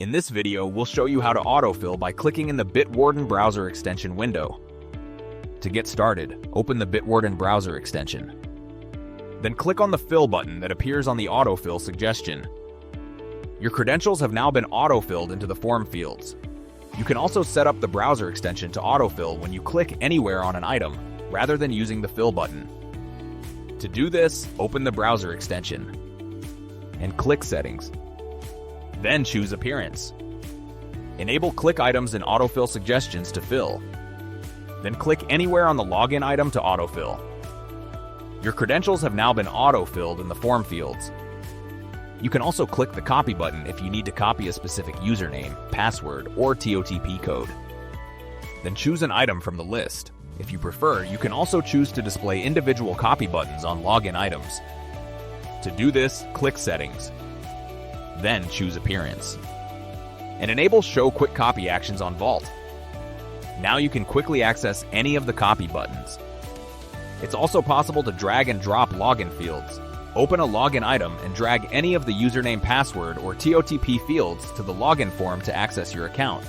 In this video, we'll show you how to autofill by clicking in the Bitwarden browser extension window. To get started, open the Bitwarden browser extension. Then click on the Fill button that appears on the autofill suggestion. Your credentials have now been autofilled into the form fields. You can also set up the browser extension to autofill when you click anywhere on an item, rather than using the Fill button. To do this, open the browser extension and click Settings. Then choose Appearance. Enable Click Items and Autofill Suggestions to fill. Then click anywhere on the login item to autofill. Your credentials have now been autofilled in the form fields. You can also click the Copy button if you need to copy a specific username, password, or TOTP code. Then choose an item from the list. If you prefer, you can also choose to display individual copy buttons on login items. To do this, click Settings. Then choose Appearance. And enable Show Quick Copy Actions on Vault. Now you can quickly access any of the copy buttons. It's also possible to drag and drop login fields. Open a login item and drag any of the username, password, or TOTP fields to the login form to access your account.